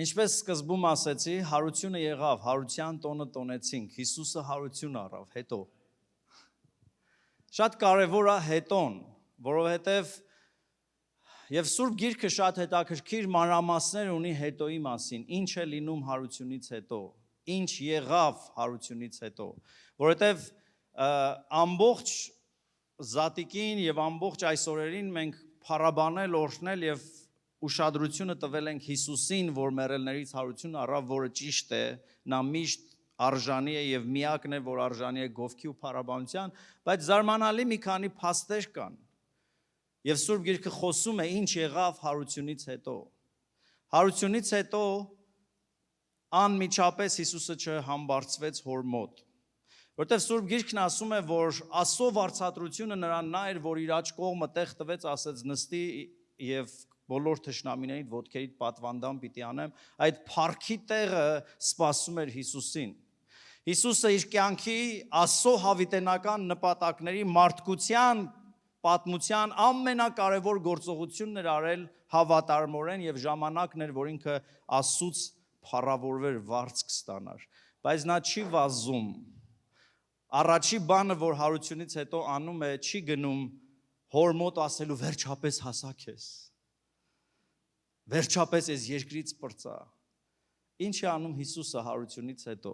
Ինչպես սկզբում ասեցի, հարությունը եղավ, հարության տոնը տոնեցինք, Հիսուսը հարություն առավ, հետո։ Շատ կարևոր է հետոն, որովհետև եւ Սուրբ Գիրքը շատ հետաքրքիր մանրամասներ ունի հետոյի մասին, ինչ է լինում հարությունից հետո, ինչ եղավ հարությունից հետո, որովհետև ամբողջ զատիկին եւ ամբողջ այս օրերին մենք փառաբանել, օրհնել եւ ուշադրությունը տվել ենք Հիսուսին, որ մեռելներից հարություն առավ, որը ճիշտ է, նա միշտ արժանի է եւ միակն է, որ արժանի է գովքի ու փառաբանության, բայց զարմանալի մի քանի փաստեր կան։ Եվ Սուրբ Գիրքը խոսում է ինչ եղավ հարությունից հետո։ Հարությունից հետո անմիջապես Հիսուսը չհամբարձվեց հոր մոտ։ Որտեվ Սուրբ Գիրքն ասում է, որ Աստծո վարձատրությունը նրան նա էր, որ իր աջ կողմը տեղ տվեց, ասեց նստի եւ բոլոր թշնամիներին ոտքերիդ պատվանդան պիտի անեմ, այդ փառքի տեղը սպասում էր Հիսուսին։ Հիսուսը իր կյանքի Աստծո հավիտենական նպատակների մարդկության պատմության ամենակարևոր գործողությունն էր արել հավատարմորեն եւ ժամանակն էր, որ ինքը Աստծուց փառավորվեր, վարձք ստանար, բայց նա չի վազում։ Առաջի բանը, որ հարությունից հետո անում է, չի գնում հոր մոտ ասելու վերջապես հասա քեզ։ Վերջապես այս երկրից պրծա։ Ինչ է անում Հիսուսը հարությունից հետո։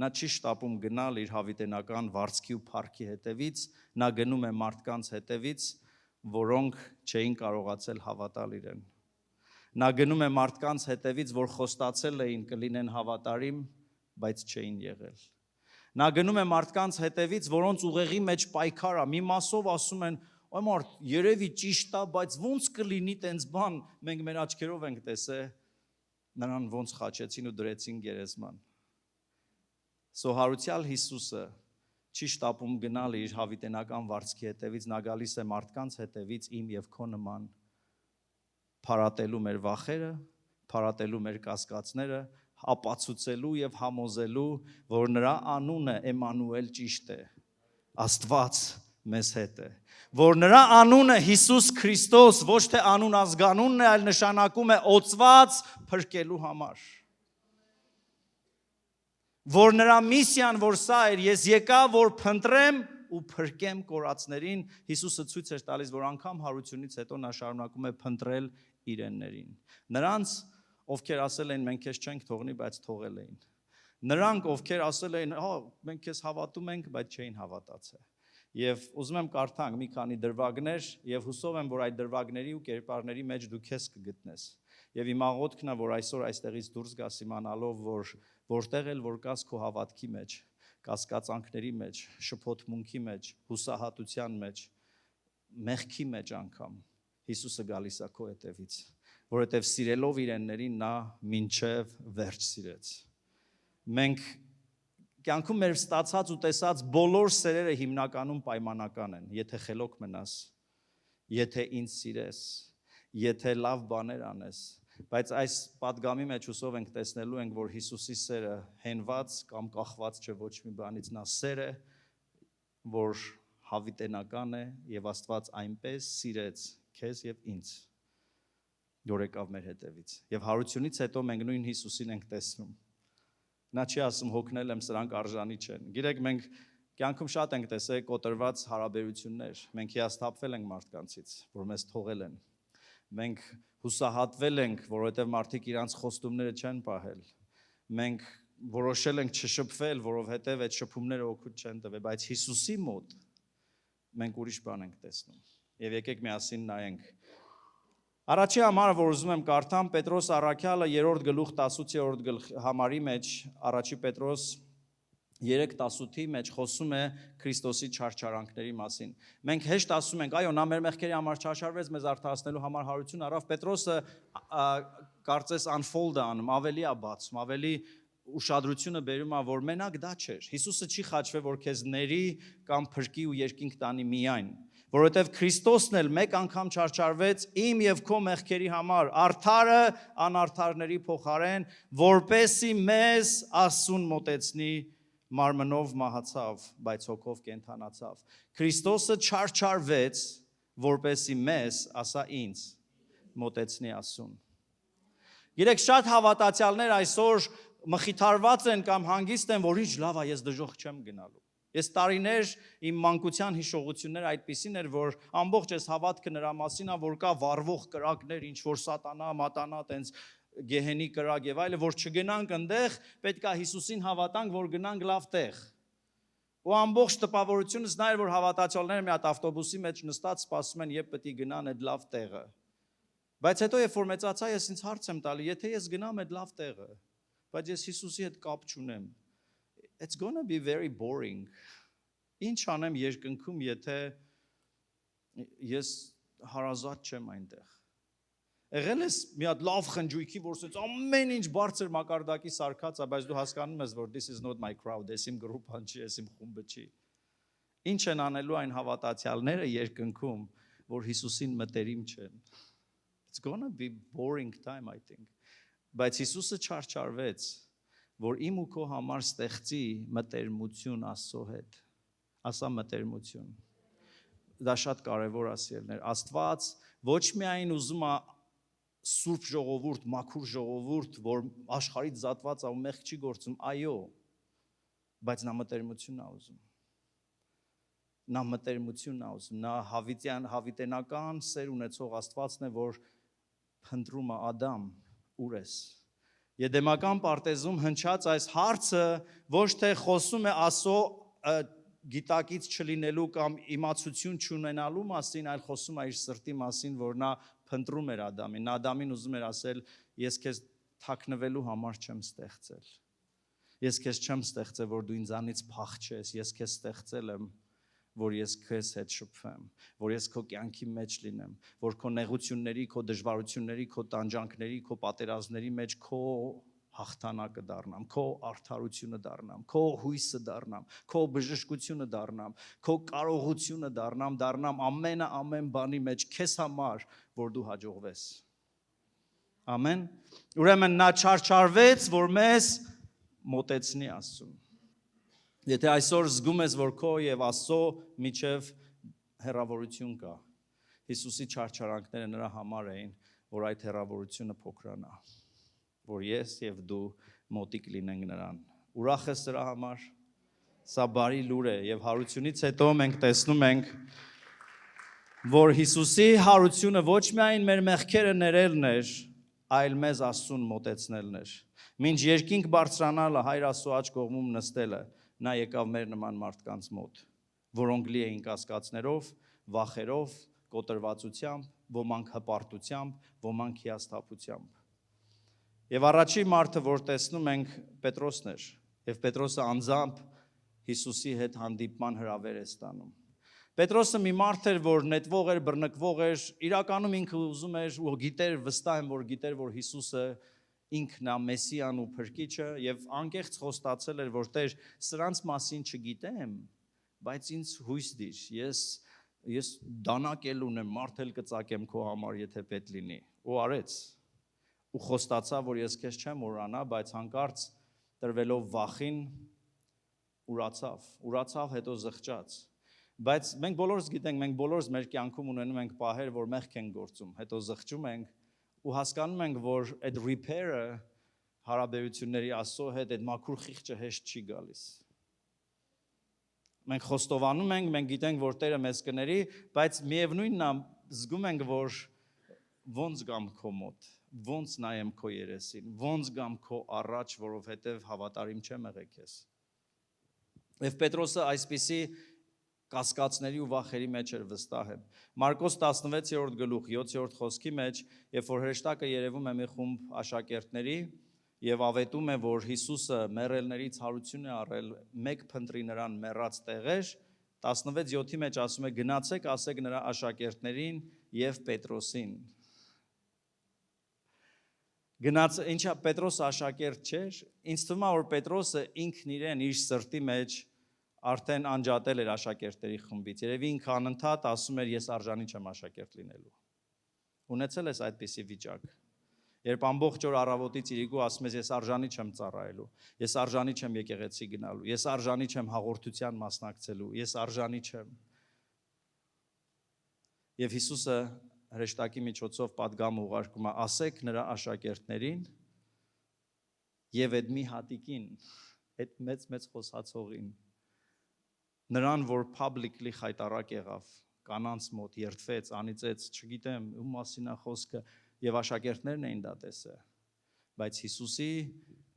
Նա չի շտապում գնալ իր հավիտենական վարձքի ու փառքի հետևից, նա գնում է մարդկանց հետևից, որոնք չէին կարողացել հավատալ իրեն։ Նա գնում է մարդկանց հետևից, որ խոստացել էին կլինեն հավատարիմ, բայց չէին եղել։ Նա գնում է մարդկանց հետևից, որոնց ուղեղի մեջ պայքար է, մի մասով ասում են, «Այ մարդ, երևի ճիշտ է, բայց ոնց կլինի տենց բան, մենք մեր աչքերով ենք տեսել, նրան ոնց խաչեցին ու դրեցին գերեզման»։ Սոհարուցյալ Հիսուսը չի շտապում գնալ իր հավիտենական վարձքի հետևից, նա գալիս է մարդկանց հետևից իմ եւ քո նման, փարատելու մեր վախերը, փարատելու մեր կասկածները, ապացուցելու եւ համոզելու, որ նրա անունը Էմանուել ճիշտ է, Աստված մեզ հետ է, որ նրա անունը Հիսուս Քրիստոս ոչ թե անուն ազգանունն է, այլ նշանակում է օծված փրկելու համար։ Որ նրա միսիան, որ սա էր, ես եկա, որ փնտրեմ ու փրկեմ կորածներին, Հիսուսը ցույց էր տալիս, որ անգամ հարությունից հետո նա շարունակում է փնտրել իրեններին։ Նրանց, ովքեր ասել էին մենք քեզ չենք թողնի, բայց թողել էին։ Նրանք, ովքեր ասել էին, մենք քեզ հավատում ենք, բայց չէին հավատացել։ Եվ ուզում եմ կարդանք մի քանի դրվագներ եւ հուսով եմ, որ այդ դրվագների ու կերպարների մեջ դու քեզ կգտնես։ Եվ իմ աղոթքն է, որ այսօր այստեղից դուրս գաս իմանալով, որ որտեղ էլ որ կաս քո հավատքի մեջ, կասկածանքների մեջ, շփոթմունքի մեջ, հուսահատության մեջ, մեղքի մեջ անգամ Հիսուսը գալիս է քո հետևից, որովհետև սիրելով իրեններին նա մինչև վերջ սիրեց։ Մենք կյանքում մեր ստացած ու տեսած բոլոր սերերը հիմնականում պայմանական են, եթե խելոք մնաս, եթե ինձ սիրես, եթե լավ բաներ անես, բայց այս պատգամի մեջ հուսով ենք տեսնելու ենք, որ Հիսուսի սերը հենված կամ կախված չէ ոչ մի բանից, նա սեր է, որ հավիտենական է եւ Աստված այնպես սիրեց քեզ եւ ինձ, որ եկավ մեր հետևից։ Եվ հարությունից հետո մենք նույն Հիսուսին ենք տեսնում։ Նա չի ասում հոգնել եմ, սրանք արժանի չեն։ Գիտեք, մենք կյանքում շատ ենք տեսել կոտրված հարաբերություններ։ Մենք հիասթափվել ենք մարդկանցից, որ մեզ թողել են։ Մենք հուսահատվել ենք, որովհետև մարդիկ իրանց խոստումները չեն պահել։ Մենք որոշել ենք չշփվել, որովհետև այդ շփումները օգուտ չեն տվել, բայց Հիսուսի մոտ մենք ուրիշ բան ենք տեսնում։ Եվ եկեք միասին նայենք։ Առաջի համարը, որ ուզում եմ կարդամ, Պետրոս առաքյալը 3-րդ գլուխ 18-րդ համարի մեջ, առաջի Պետրոս 3:18-ի մեջ խոսում է Քրիստոսի չարչարանքների մասին։ Մենք հեշտ ասում ենք, այո, նա մեր մեղքերի համար չարչարվեց, մեզ արդարացնելու համար հարություն առավ։ Պետրոսը կարծես unfold է անում, ավելի է բացում, ավելի ուշադրությունը բերում է, որ մենակ դա չէր։ Հիսուսը չի խաչվել, որ քեզ ների կամ փրկի ու երկինք տանի միայն, որովհետև Քրիստոսն էլ մեկ անգամ չարչարվեց իմ եւ քո մեղքերի համար, արդարը անարդարների փոխարեն, որպեսի մեզ Աստծուն մոտեցնի, մարմնով մահացավ, բայց հոգով կենդանացավ։ Քրիստոսը չարչարվեց, որպեսի մեզ, ասա ինձ, մոտեցնի Աստծուն։ Գիտեք, շատ հավատացյալներ այսօր մխիթարված են կամ հանգիստ են, որ ինչ լավ է, ես դժոխք չեմ գնալու։ Ես տարիներ իմ մանկության հիշողություններ այդպիսին էր, որ ամբողջ այս հավատքը նրա մասին է, որ կա վառվող կրակներ, ինչ որ սատանա, մատանա, տենց գեհենի կրակ եւ այլը, որ չգնանք այնտեղ, պետք է Հիսուսին հավատանք, որ գնանք լավ տեղ։ Ու ամբողջ տպավորությունս նա էր, որ հավատացյալները մի հատ ավտոբուսի մեջ նստած սպասում են, երբ պետք է գնան այդ լավ տեղը։ Բայց հետո երբ որ մեծացա, ես ինձ հարց եմ տալի, եթե ես գնամ այդ լավ տեղը, բայց ես Հիսուսի հետ կապ չունեմ, it's gonna be very boring։ Ինչ անեմ երկնքում, եթե ես հարազատ չեմ այնտեղ։ Եղել ես մի հատ լավ խնջույքի, որ ասես ամեն ինչ բարձր մակարդակի սարքած է, բայց դու հասկանում ես, որ this is not my crowd, ես իմ գրուպան չի, ես իմ խումբը չի։ Ինչ են անելու այն հավատացյալները երկնքում, որ Հիսուսին մտերիմ չեն։ It's gonna be boring time, I think։ Բայց Հիսուսը չարչարվեց, որ իմ ու քո համար ստեղծի մտերմություն Աստծո հետ։ Ասա մտերմություն։ Դա շատ կարևոր է, սիրելիներ։ Աստված ոչ միայն ուզում է սուրբ ժողովուրդ, մաքուր ժողովուրդ, որ աշխարհից զատված է ու մեղք չի գործում, այո, բայց նա մտերմությունն է ուզում։ Նա մտերմությունն է ուզում, նա հավիտենական սեր ունեցող Աստվածն է, որ փնտրում է Ադամ, ուր ես։ Եդեմական պարտեզում հնչած այս հարցը ոչ թե խոսում է Աստծո գիտակից չլինելու կամ իմացություն չունենալու մասին, այլ խոսում է իր սրտի մասին, որ նա փնտրում էր Ադամին։ Նա Ադամին ուզում էր ասել, ես քեզ թաքնվելու համար չեմ ստեղծել։ Ես քեզ չեմ ստեղծել, որ դու ինձանից փախչես, ես քեզ ստեղծել եմ, որ ես քեզ հետ շփվեմ, որ ես քո կյանքի մեջ լինեմ, որ քո նեղությունների, քո դժվարությունների, քո տանջանքների, քո պատերազմների մեջ քո հաղթանակը դառնամ, քո արդարությունը դառնամ, քո հույսը դառնամ, քո բժշկությունը դառնամ, քո կարողությունը դառնամ ամեն բանի մեջ քեզ համար, որ դու հաջողվես։ Ամեն։ Ուրեմն նա չարչարվեց, որ մեզ մոտեցնի Աստծուն։ Եթե այսօր զգում ես, որ քո եւ Աստծո միջև հեռավորություն կա, Հիսուսի չարչարանքները նրա համար էին, որ այդ հեռավորությունը փոքրանա, որ ես եւ դու մոտիկ լինենք նրան։ Ուրախ ես դրա համար։ Սա բարի լուր է եւ հարությունից հետո մենք տեսնում ենք, որ Հիսուսի հարությունը ոչ միայն մեր մեղքերը ներելն էր, այլ մեզ Աստծուն մոտեցնելն էր։ Մինչ երկինք բարձրանալը, Հայր Աստծո աջ կողմում նստելը, նա եկավ մեր նման մարդկանց մոտ, որոնք լի էին կասկածներով, վախերով, կոտրվածությամբ, ոմանք հպարտությամբ, ոմանք հիասթափությամբ։ Եվ առաջի մարդը, որ տեսնում ենք, Պետրոսն էր, եւ Պետրոսը անձամբ Հիսուսի հետ հանդիպման հրավեր է ստանում։ Պետրոսը մի մարդ էր, որ նետվող էր, բռնկվող էր, իրականում ինքը ուզում էր ու գիտեր, վստահ եմ, որ գիտեր, որ Հիսուսը ինքն է Մեսիան ու Փրկիչը, եւ անկեղծ խոստացել էր, որ Տեր, սրանց մասին չգիտեմ, բայց ինձ հույս դիր, ես դանակ էլ ունեմ, մարդ էլ կծակեմ քո համար, եթե պետք լինի։ Ու արեց։ Ու խոստացավ, որ ես քեզ չեմ ուրանա, բայց հանկարծ տրվելով վախին ուրացավ, հետո զղջաց։ Բայց մենք բոլորս գիտենք, մենք բոլորս մեր կյանքում ունենում ենք պահեր, որ մեղք ենք գործում, հետո զղջում ենք ու հասկանում ենք, որ այդ repair-ը հարաբերությունների Աստծո հետ այդ մաքուր խիղճը հեշտ չի գալիս։ Մենք խոստովանում ենք, մենք գիտենք, որ Տերը մեզ կների, բայց միևնույնն է, զգում ենք, որ ոնց գամ քո մոտ, ոնց նայեմ քո երեսին, ոնց գամ քո առաջ, որովհետև հավատարիմ չեմ եղել քեզ։ Եվ Պետրոսը այսպիսի կասկածների ու վախերի մեջ էր վստահ է։ Մարկոս 16-րդ գլուխ 7-րդ խոսքի մեջ, երբ որ հրեշտակը երևում է մի խումբ աշակերտների եւ ավետում է, որ Հիսուսը մեռելներից հարություն է առել, մեկ փնտրի նրան մեռած տեղեր, 16:7-ի մեջ ասում է գնացեք, ասեք նրա աշակերտներին եւ Պետրոսին։ Գնաց, ինչա Պետրոսը աշակերտ չէր, ինձ թվում է, որ Պետրոսը ինքն իրեն իր սրտի մեջ արդեն անջատել էր աշակերտների խմբից։ Երևի ինքը անընդհատ ասում էր, ես արժանի չեմ աշակերտ լինելու։ Ունեցել ես այդպիսի վիճակ։ Երբ ամբողջ օր առավոտից իրիկու ասում ես, ես արժանի չեմ ծառայելու, ես արժանի չեմ եկեղեցի գնալու, ես արժանի չեմ հաղորդության մասնակցելու, ես արժանի չեմ։ Եվ Հիսուսը հրեշտակի միջոցով պատգամ ուղարկում է, ասեք նրա աշակերտներին եւ այդ մի հատիկին, այդ մեծ խոսացողին, նրան, որ publicly խայտարակ եղավ, կանանց մոտ երդվեց, անիծեց, չգիտեմ, ում մասին է խոսքը, եւ աշակերտներն էին դա տեսել, բայց Հիսուսի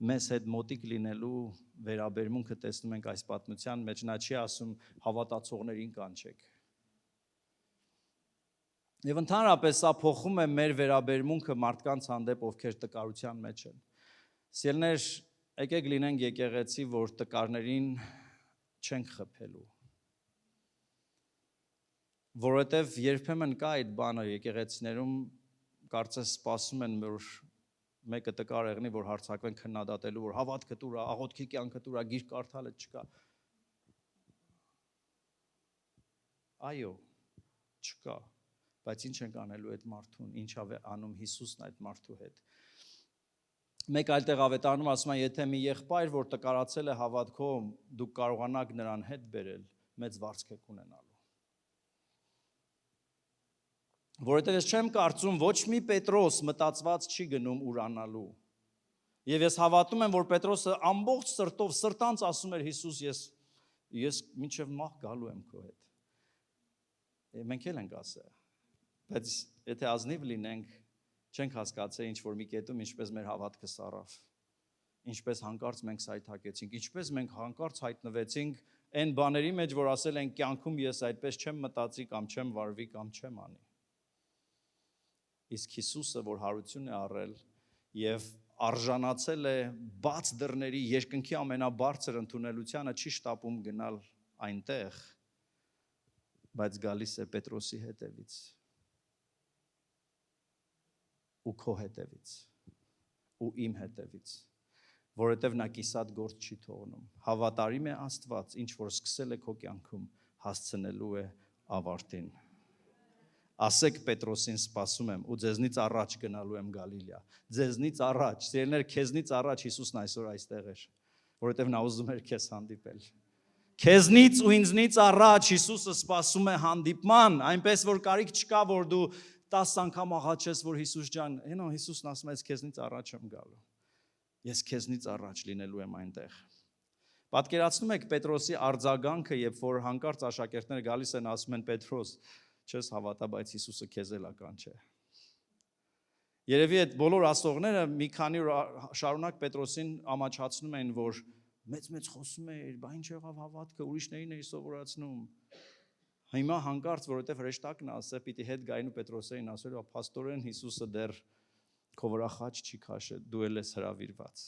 մեզ հետ մոտիկ լինելու վերաբերմունքը տեսնում ենք այս պատմության մեջ, նա չի ասում հավատացողներին կանչեք։ Եվ ընդհանրապես սա փոխում է մեր վերաբերմունքը մարդկանց հանդեպ, ովքեր տկարության մեջ են։ Սիրելիներ, եկեք լինենք եկեղեցի, որ տկարներին չենք խփելու։ Որովհետև երբեմն կա այդ բանը եկեղեցիներում, կարծես սպասում են, որ մեկը տկար եղնի, որ հարցակվեն քննադատելու, որ հավատքը տուր, աղոթքի կյանքը տուր, գիրք կարդալը չկա։ Այո, չկա, բայց ինչ ենք անելու այդ մարդուն, ինչ է անում Հիսուսն այդ մարդու հետ։ Մեկ այլ տեղ ավետարանում ասում է, եթե մի եղբայր, որ տկարացել է հավատքով, դուք կարողանաք նրան հետ բերել, մեծ վարձք եք ունենալու։ Որովհետև ես չեմ կարծում, ոչ մի Պետրոս մտածված չի գնում ուրանալու։ Եվ ես հավատում եմ, որ Պետրոսը ամբողջ սրտով, սրտանց ասում էր Հիսուս, ես մինչև մահ գալու եմ քո հետ։ Մենք էլ ենք ասել, բայց եթե ազնիվ լինենք, չենք հասկացել ինչ որ մի կետում ինչպես մեր հավատքը սառավ, ինչպես հանկարծ մենք սայթակեցինք, ինչպես մենք հանկարծ հայտնվեցինք այն բաների մեջ, որ ասել են կյանքում ես այդպես չեմ մտածի կամ չեմ վարվի կամ չեմ անի։ Իսկ Հիսուսը, որ հարություն է առել եւ արժանացել է բաց դռների երկնքի ամենաբարձր ընդունելությանը, չի շտապում գնալ այնտեղ, բայց գալիս է Պետրոսի հետևից ու քո հետևից ու իմ հետևից, որովհետև նա կիսատ գործ չի թողնում։ Հավատարիմ է Աստված, ինչ որ սկսել է քո կյանքում, հասցնելու է ավարտին։ Ասեք Պետրոսին սպասում եմ ու ձեզնից առաջ գնալու եմ Գալիլեա։ Ձեզնից առաջ, սիրելիներ, քեզնից առաջ Հիսուսն այսօր այստեղ էր, որովհետև նա ուզում էր քեզ հանդիպել։ Քեզնից ու ինձնից առաջ Հիսուսը սպասում է հանդիպման, այնպես որ կարիք չկա, որ դու 10 անգամ աղաչես, որ Հիսուս ջան, հենո Հիսուսն ասում է, քեզնից առաջ եմ գալու։ Ես քեզնից առաջ լինելու եմ այնտեղ։ Պատկերացնում եք Պետրոսի արձագանքը, երբ որ հանկարծ աշակերտները գալիս են, ասում են Պետրոս, չես հավատա, բայց Հիսուսը քեզ էլ ականջ է։ Երևի այդ բոլոր ասողները մի քանի օր շարունակ Պետրոսին ամաչացնում էին, որ մեծ խոսում էր, բա ինչ եղավ հավատքը, ուրիշներին էի սովորացնում։ Հիմա հանկարծ, որովհետև հրեշտակն ասել, պիտի հետ գային ու Պետրոսին ասել, փաստորեն Հիսուսը դեռ քո վրա խաչ չի քաշել, դու էլ ես հրավիրված։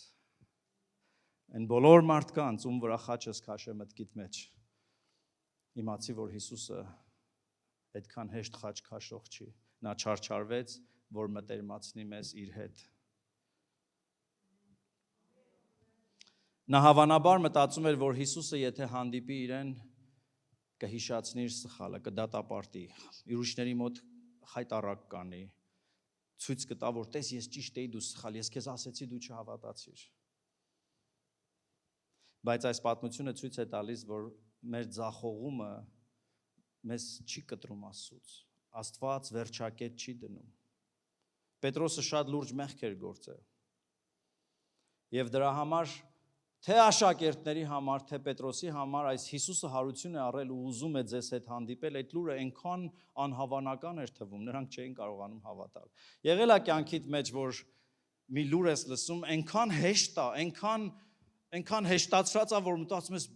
Այն բոլոր մարդկանց, ում վրա խաչ ես քաշել մտքիդ մեջ, իմացի, որ Հիսուսը այդքան հեշտ խաչ քաշող չի։ Նա չարչարվեց, որ մտերմացնի մեզ իր հետ։ Նա հավանաբար մտածում էր, որ Հիսուսը եթե հանդիպի իրեն, կհիշացնի իր սխալը, կդատապարտի, ուրիշների մոտ խայտառակ կանի, ցույց կտա, որ տես ես ճիշտ էի, դու սխալ, ես քեզ ասեցի, դու չհավատացիր։ Բայց այս պատմությունը ցույց է տալիս, որ մեր ձախողումը մեզ չի կտրում Աստծուց։ Աստված վերջակետ չի դնում։ Պետրոսը շատ լուրջ մեղք էր գործել։ Եվ դրա համար թե աշակերտների համար, թե Պետրոսի համար այս Հիսուսը հարություն է առել ու ուզում է ձեզ հետ հանդիպել, այդ լուրը այնքան անհավանական էր թվում, նրանք չէին կարողանում հավատալ։ Եղել է կյանքիդ մեջ, որ մի լուր ես լսում, այնքան հեշտ է, այնքան հեշտացրած է, որ մտածում ես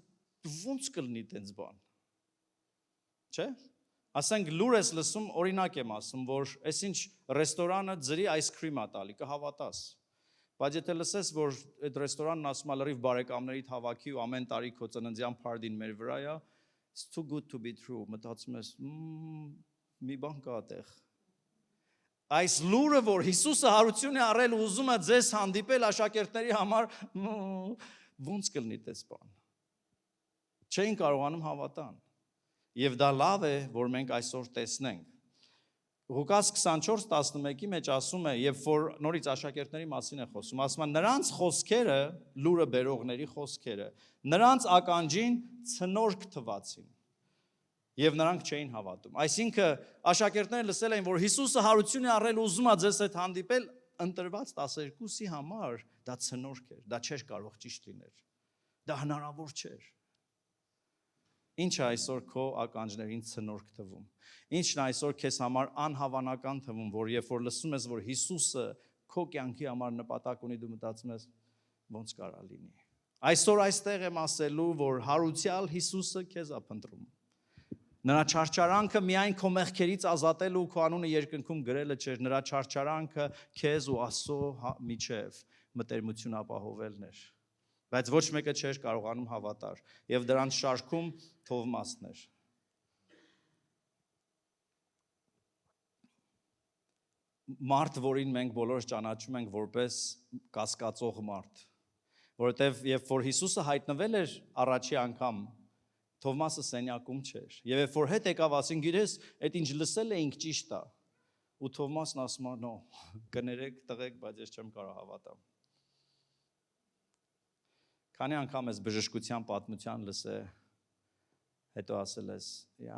ո՞նց կլինի այդպես բան։ Չէ՞։ Ասենք լուր ես լսում, օրինակ եմ ասում, որ այսինչ ռեստորանը ձրի այսքրիմ է տալի, կհավատաս։ Բայց եթե լսես, որ այդ ռեստորանն ասում է լրիվ բարեկամներիդ հավաքի ու ամեն տարի քո ծննդյան փարդին մեր վրա է, it's too good to be true, մտածում ես, մի բան կա այդտեղ։ Այս լուրը, որ Հիսուսը հարություն է առել ու ուզում է ձեզ հանդիպել աշակերտների համար, ո՞նց կլինի այդպես բան։ Չէին կարողանում հավատան։ Եվ դա լավ է, որ մենք այսօր տեսնենք։ Ղուկաս 24:11-ի մեջ ասում է, երբ որ նորից աշակերտների մասին է խոսում, ասում է նրանց խոսքերը, լուրը բերողների խոսքերը, նրանց ականջին ցնորք թվացին։ Եվ նրանք չէին հավատում։ Այսինքն աշակերտները լսել էին, որ Հիսուսը հարություն է առել ու ուզում է ձեզ հետ հանդիպել, ընտրված 12-ի համար դա ցնորք էր, դա չէր կարող ճիշտ լինել։ Դա հնարավոր չէր։ Ինչ է այսօր քո ականջներին ցնորք թվում։ Ինչն է այսօր քեզ համար անհավանական թվում, որ երբ որ լսում ես, որ Հիսուսը քո կյանքի համար նպատակ ունի, դու մտածում ես ոնց կարա լինի։ Այսօր այստեղ եմ ասելու, որ հարուցյալ Հիսուսը քեզ է փնտրում։ Նրա չարչարանքը միայն քո մեղքերից ազատելու ու քո անունը երկնքում գրելը չէր, նրա չարչարանքը քեզ ու Աստծո միջև մտերմություն ապահովելն էր։ Բայց ոչ մեկը չէր կարողանում հավատալ, եւ դրանց շարքում Թովմասն էր։ Մարդ, որին մենք բոլորս ճանաչում ենք որպես կասկածող մարդ, որովհետև երբ որ Հիսուսը հայտնվել էր առաջի անգամ, Թովմասը սենյակում չէր։ Եվ երբ որ հետ եկավ, ասին, գիտես, այդ ինչ լսել էինք ճիշտ է։ Ու Թովմասն ասում է, «Նո, կներեք, տղեկ, բայց ես չեմ կարող հավատամ»։ Քանի անգամ ես բժշկության պատմության լսել, հետո ասել ես,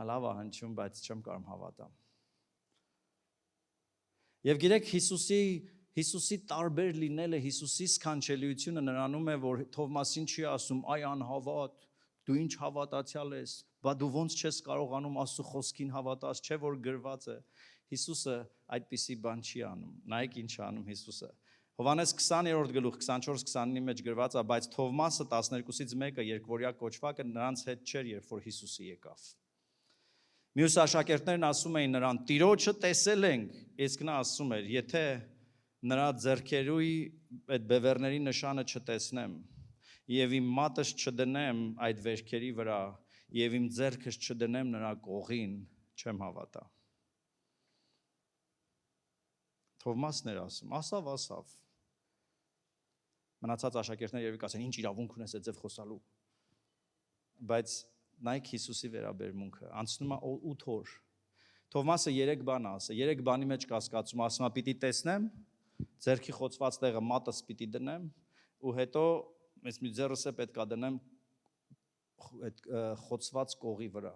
լավ է հնչում, բայց չեմ կարող հավատամ։ Եվ գիտեք, Հիսուսի տարբեր լինելը, Հիսուսի սքանչելիությունը նրանում է, որ Թովմասին չի ասում, այ անհավատ, դու ինչ հավատացյալ ես, բա դու ոնց չես կարողանում Աստծո խոսքին հավատալ, չէ որ գրված է։ Հիսուսը այդպիսի բան չի անում։ Նայեք ինչ է անում Հիսուսը։ Հովհաննես 20-րդ գլուխ 24-29-ի մեջ գրված է, բայց Թովմասը 12-ից մեկը երկվորյա կոչվածը նրանց հետ չէր, երբ որ Հիսուսը եկավ։ Մյուս աշակերտներն ասում էին նրան, Տիրոջը տեսել ենք, իսկ նա ասում էր, եթե նրա ձեռքերուի այդ բևեռների նշանը չտեսնեմ, եւ իմ մատս չդնեմ այդ վերքերի վրա, եւ իմ ձեռքս չդնեմ նրա կողին, չեմ հավատա։ Թովմասն էր ասում, ասավ։ Մնացած աշակերտները երևի կասեն, ինչ իրավունք ունես այդ ձև խոսալու։ Բայց նայեք Հիսուսի վերաբերմունքը, անցնում է 8 օր։ Թովմասը 3 բան ասել, 3 բանի մեջ կասկածում, ասում է պիտի տեսնեմ, ձեռքի խոցված տեղը մատս պիտի դնեմ, ու հետո ես մի ձեռս է պետք է դնեմ այդ խոցված կողի վրա։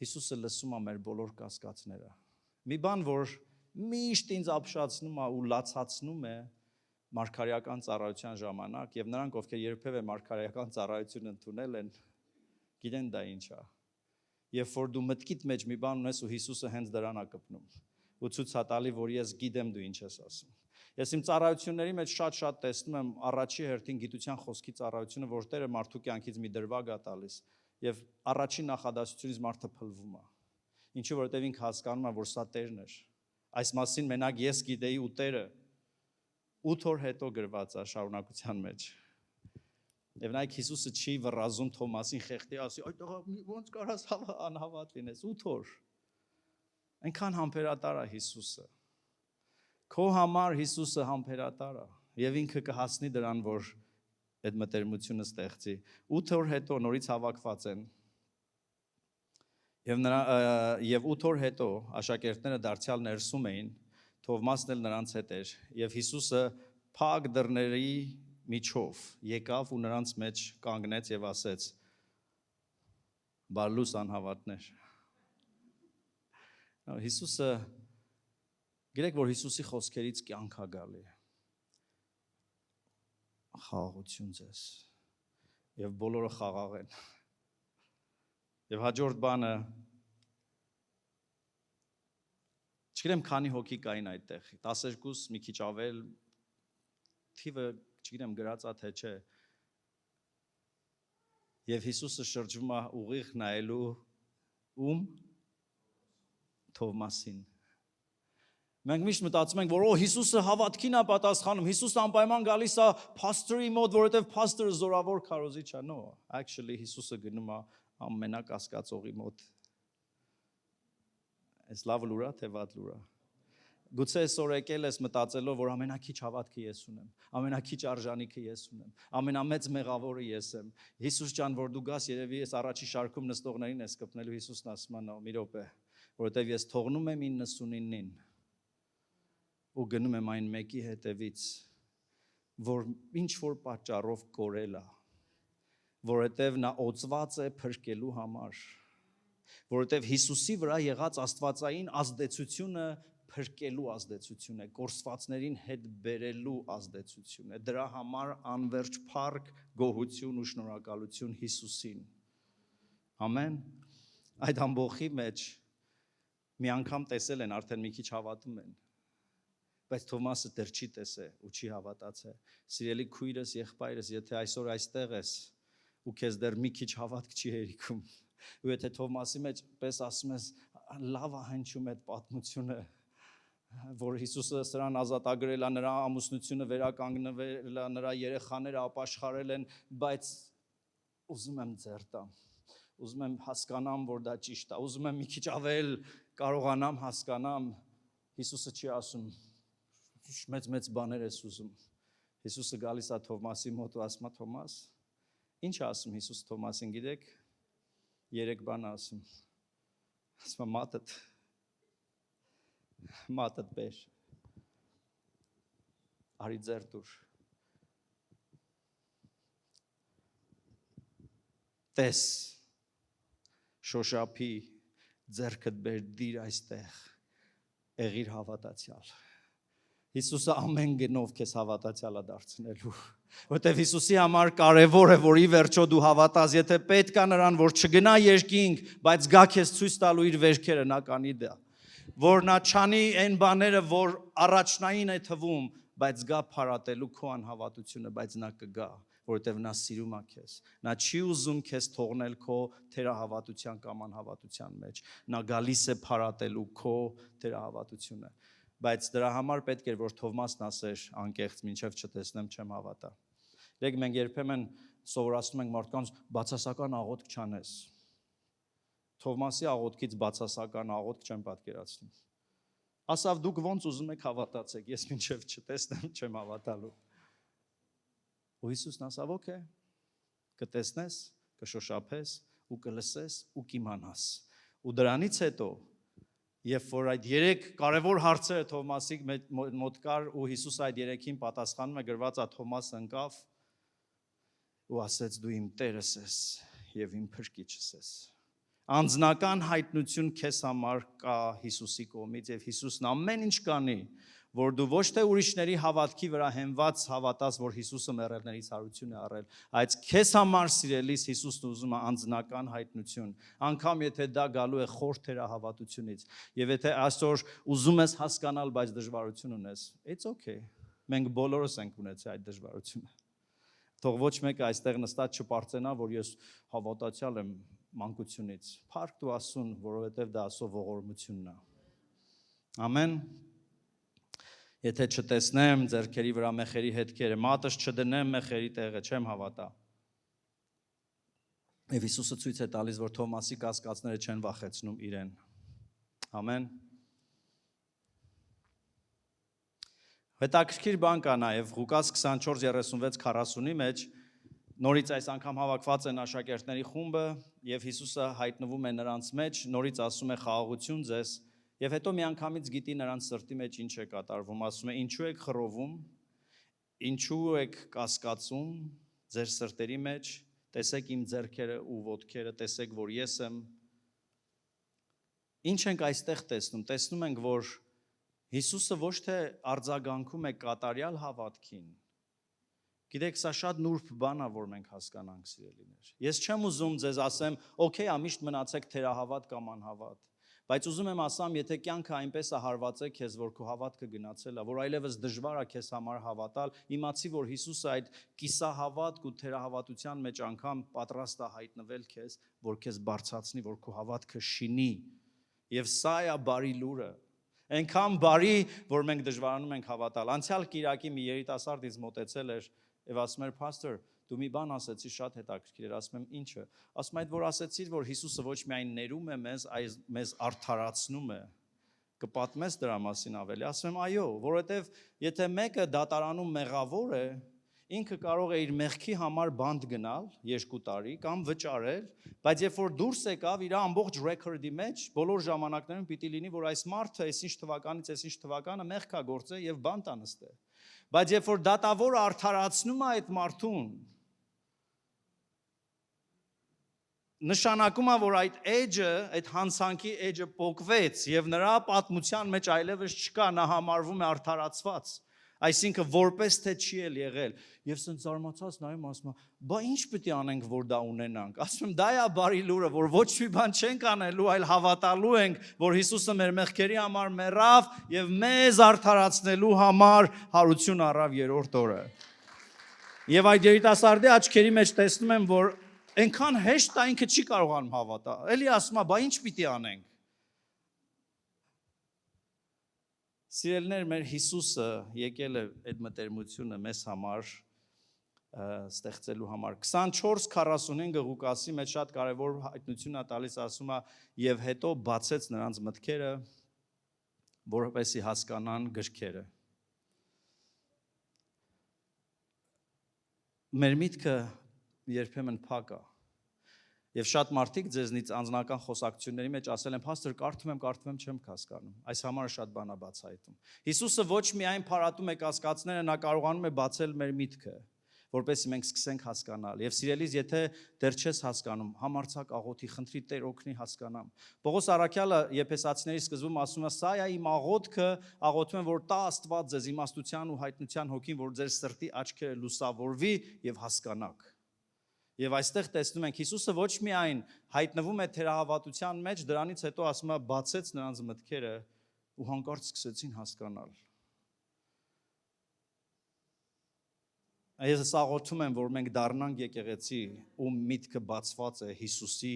Հիսուսը լսում է մեր բոլոր կասկածները։ Մի բան, որ միշտ ինձ ապշացնում է ու լացացնում է մարգարեական ծառայության ժամանակ, եւ նրանք, ովքեր երբևէ մարգարեական ծառայություն ընդունել են, գիտեն դա ինչ է։ Երբ որ դու մտքիդ մեջ մի բան ունես ու Հիսուսը հենց դրան է կպնում, ու ցույց է տալի, որ ես գիտեմ դու ինչ ես ասում։ Ես իմ ծառայությունների մեջ շատ տեսնում եմ առաջի հերթին գիտության խոսքի ծառայությունը, որ Տերը մարդու կյանքից մի դրվագ է տալիս, եւ առաջին նախադասությունից մարդը փլվում է։ Ինչու, որովհետեւ ինքը հասկանում է, որ սա Տերն էր։ Այս մասին մենակ ես գիտեի ու Տերը 8 օր հետո գրված է շարունակության մեջ։ Եվ նայեք Հիսուսը չի վռազում Թոմասին խեղդի, ասի, այ տղա ոնց կարաս անհավատ լինես 8 օր։ Այնքան համբերատար է Հիսուսը։ Քո համար Հիսուսը համբերատար է եւ ինքը կհասնի դրան, որ այդ մտերմությունը ստեղծի։ 8 օր հետո նորից հավաքված են։ Եվ 8 օր հետո աշակերտները դարձյալ ներսում էին, Թովմասն էլ նրանց հետ էր, եւ Հիսուսը փակ դռների միջով եկավ ու նրանց մեջ կանգնեց եւ ասեց. Բարլուս անհավատներ։ Հիսուսը գիտեք, որ Հիսուսի խոսքերից կյանք է գալի։ Խաղաղություն ձեզ։ Եվ բոլորը խաղաղ են։ Եվ հաջորդ բանը չգիտեմ քանի հոգի կային այդտեղ, 12, մի քիչ ավել, թիվը չգիտեմ գրած է թե չէ։ Եվ Հիսուսը շրջվում է ուղիղ նայելու ում Թովմասին։ Մենք միշտ մտածում ենք, որ Հիսուսը հավատքին է պատասխանում, Հիսուսը անպայման գալիս է փաստորի մոտ, որովհետև փաստորը զորավոր քարոզիչ է, no, actually Հիսուսը գնում է ամենակասկածողի մոտ։ Այս լավ լուր է, թե վատ լուր է։ Գուցե այսօր եկել ես մտածելով, որ ամենակիչ հավատքը ես ունեմ, ամենակիչ արժանիքը ես ունեմ, ամենամեծ մեղավորը ես եմ։ Հիսուս ջան, որ դու գաս, երևի ես առաջի շարքում նստողներին ես կպնելու, Հիսուսն ասում է, մի րոպե, որովհետև ես թողնում եմ 99-ին ու գնում եմ այն մեկի հետևից, որ ինչ որ պատճառով կորել է, որովհետև նա օծված է փրկելու համար, Որովհետև Հիսուսի վրա եղած աստվածային ազդեցությունը փրկելու ազդեցություն է, կորսվածներին հետ բերելու ազդեցություն է։ Դրա համար անverջ փառք, գոհություն ու շնորհակալություն Հիսուսին։ Ամեն։ Այդ ամբողջի մեջ մի անգամ տեսել են, արդեն մի քիչ հավատում են, բայց Թովմասը դեռ չի տեսել ու չի հավատացել։ Սիրելի քույրս, եղբայրս, եթե այսօր այստեղ ես ու քեզ դեռ մի քիչ հավատք չի հերիքում, ու եթե Թովմասի մեջ պես ասում ես, լավ է հնչում այդ պատմությունը, որ Հիսուսը սրան ազատագրել է, նրա ամուսնությունը վերականգնվել է, նրա երեխաները ապաշխարել են, բայց ուզում եմ ձեռ տամ, ուզում եմ հասկանամ, որ դա ճիշտ է, ուզում եմ մի քիչ ավել կարողանամ հասկանամ, Հիսուսը չի ասում, մեծ բաներ ես ուզում, Հիսուսը գալիս է Թովմասի մոտ ու ասում է, Թովմաս, ինչ է ասում Հիսուս Թովմասին, գիտեք, 3 բան ասում, ասում է մատդ բեր, արի ձեռ դուր, տես, շոշափի, ձեռքդ բեր, դիր այստեղ, եղիր հավատացյալ։ Հիսուսը ամեն գնով քեզ հավատացյալ է դարձնելու, որտեվ Հիսուսի համար կարևոր է, որ ի վերջո դու հավատաս, եթե պետք է նրան, որ չգնա երկինք, բայց գա քեզ ցույց տալու իր վերքերը, նա կանի դա, որ նա չանի այն բաները, որ առաջնային է թվում, բայց գա փարատելու քո անհավատությունը, բայց նա կգա, որովհետև նա սիրում է քեզ, նա չի ուզում քեզ թողնել քո թերահավատության կամ անհավատության մեջ, նա գալիս է փարատելու քո թերահավատությունը, բայց դրա համար պետք էր, որ Թովմասն ասեր անկեղծ, մինչև չտեսնեմ չեմ հավատա։ Դեք մենք երբեմն սովորացնում ենք մարդկանց բացասական աղոթք չանես։ Թովմասի աղոթքից բացասական աղոթք չեմ պատկերացնում։ Ասավ դուք ոնց ուզում եք հավատացեք, ես մինչև չտեսնեմ չեմ հավատալու։ Ու Հիսուսն ասավ օքեյ, կտեսնես, կշոշափես ու կլսես ու կիմանաս։ Ու դրանից հետո Եվ որ այդ 3 կարևոր հարցերը Թովմասի մոտ կար ու Հիսուս այդ 3-ին պատասխանում է, գրված է Թովմասը ընկավ ու ասեց դու իմ Տերս ես եւ իմ Փրկիչս ես։ Անձնական հայտնություն քեզ համար կա Հիսուսի կողմից եւ Հիսուսն ամեն ինչ կանի, որ դու ոչ թե ուրիշների հավատքի վրա հենված հավատաս, որ Հիսուսը մեռելներից հարություն է առել, այլ քեզ համար սիրելիս Հիսուսն ուզում է անձնական հայտնություն, անգամ եթե դա գալու է խոր թերահավատությունից, եւ եթե այսօր ուզում ես հասկանալ, բայց դժվարություն ունես, it's okay, մենք բոլորս ենք ունեցել այդ դժվարությունը, թող ոչ մեկը այստեղ նստած չպարծենա, որ ես հավատացյալ եմ մանկությունից, փառք դու Աստծուն, որովհետեւ դա Աստծո ողորմությունն է, ամեն Եթե չտեսնեմ ձեռքերի վրա մեխերի հետքերը, մատս չդնեմ մեխերի տեղը, չեմ հավատա։ Եվ Հիսուսը ցույց է տալիս, որ Թովմասի կասկածները չեն վախեցնում իրեն։ Ամեն։ Հետաքրքիր բան կա նաև Ղուկաս 24:36-40-ի մեջ, նորից այս անգամ հավաքված են աշակերտների խումբը, եւ Հիսուսը հայտնվում է նրանց մեջ, նորից ասում է խաղաղություն ձեզ։ Եվ հետո միանգամից գիտի նրանց սրտի մեջ ինչ է կատարվում, ասում է ինչու եք խռովում, ինչու եք կասկածում ձեր սրտերի մեջ, տեսեք իմ ձեռքերը ու ոտքերը, տեսեք, որ ես եմ։ Ինչ ենք այստեղ տեսնում, տեսնում ենք, որ Հիսուսը ոչ թե արձագանքում է կատարյալ հավատքին, գիտեք, սա շատ նուրբ բան է, որ մենք հասկանանք, սիրելիներ։ Ես չեմ ուզում ձեզ ասեմ, օքեյ, ամիշտ մնացեք թերահավատ կամ անհավատ։ Բայց ուզում եմ ասամ, եթե կյանքը այնպես է հարվածել քեզ, որ քո հավատքը գնացել է, որ այլևս դժվար է քեզ համար հավատալ, իմացի, որ Հիսուսը այդ կիսահավատք ու թերահավատության մեջ անգամ պատրաստ է հայտնվել քեզ, որ քեզ բարձրացնի, որ քո հավատքը շինի։ Եվ սա է բարի լուրը։ Այնքան բարի, որ մենք դժվարանում ենք հավատալ։ Անցյալ կիրակի մի երիտասարդ ինձ մոտեցել էր եւ ասում էր, «Փաստոր, դու մի բան ասեցի շատ հետաքրքիր էր», ասում եմ, «Ինչը»։ Ասում այդ որ ասեցիր, որ Հիսուսը ոչ միայն ներում է մեզ, այլ մեզ արդարացնում է։ Կպատմես դրա մասին ավելի։ Ասում եմ, այո, որովհետև եթե մեկը դատարանում մեղավոր է, ինքը կարող է իր մեղքի համար բանդ գնալ 2 տարի կամ վճարել, բայց երբ որ դուրս եկավ իր ամբողջ ռեքորդի մեջ, բոլոր ժամանակներում պիտի լինի, որ այս մարդը այսինչ թվականից այսինչ թվականը մեղք է գործել եւ բանտ անստե։ Բայց երբ որ դատավորը արդարացնում է այդ մարդուն, նշանակում է, որ այդ էջը, այդ հանցանքի էջը փոկվեց եւ նրա պատմության մեջ այլևս չկա, նա համարվում է արդարացված։ Այսինքն որպես թե չի էլ եղել։ Եվ սենց զարմացած նայում ասում, բա ինչ պիտի անենք, որ դա ունենանք։ Ասում եմ, դա է բարի լուրը, որ ոչ մի բան չենք անելու, այլ հավատալու ենք, որ Հիսուսը մեր մեղքերի համար մեռավ եւ մեզ արդարացնելու համար հարություն առավ երրորդ օրը։ Եվ այդ երիտասարդի աչքերի մեջ տեսնում եմ, որ այնքան հեշտ է ինքը չի կարողանում հավատալ։ Էլի ասում է, բա ինչ պիտի անենք։ Սիրելիներ, մեր Հիսուսը եկել է այդ մտերմությունը մեզ համար ստեղծելու համար։ 24:45 Ղուկասի մեջ շատ կարևոր հայտնություն է տալիս, ասում է, եւ հետո բացեց նրանց մտքերը, որպեսզի հասկանան գրքերը։ Մեր միտքը երբեմն փակ է։ Եվ շատ մարդիկ ձեզնից անձնական խոսակցությունների մեջ ասել են, «Փաստոր, կարդում եմ, չեմ հասկանում»։ Այս համարը շատ բան է բացահայտում։ Հիսուսը ոչ միայն փարատում է կասկածները, նա կարողանում է բացել մեր միտքը, որպեսզի մենք սկսենք հասկանալ։ Եվ սիրելիս, եթե դեռ չես հասկանում, համարձակ աղոթի, խնդրի Տեր օգնի հասկանամ։ Պողոս Առաքյալը Եփեսացիների սկզբում ասում է, «Սա է իմ աղոթքը, աղոթում եմ, որ տա Աստված ձեզ իմաստության ու հայտնության հոգին, որ ձեր սրտի աչքերը լուսավորվի եւ հասկանաք»։ Եվ այստեղ տեսնում ենք Հիսուսը ոչ միայն հայտնվում է թերահավատության մեջ, դրանից հետո ասում է բացեց նրանց մտքերը ու հանկարծ սկսեցին հասկանալ։ Ես աղոթում եմ, որ մենք դառնանք եկեղեցի, ում միտքը բացված է Հիսուսի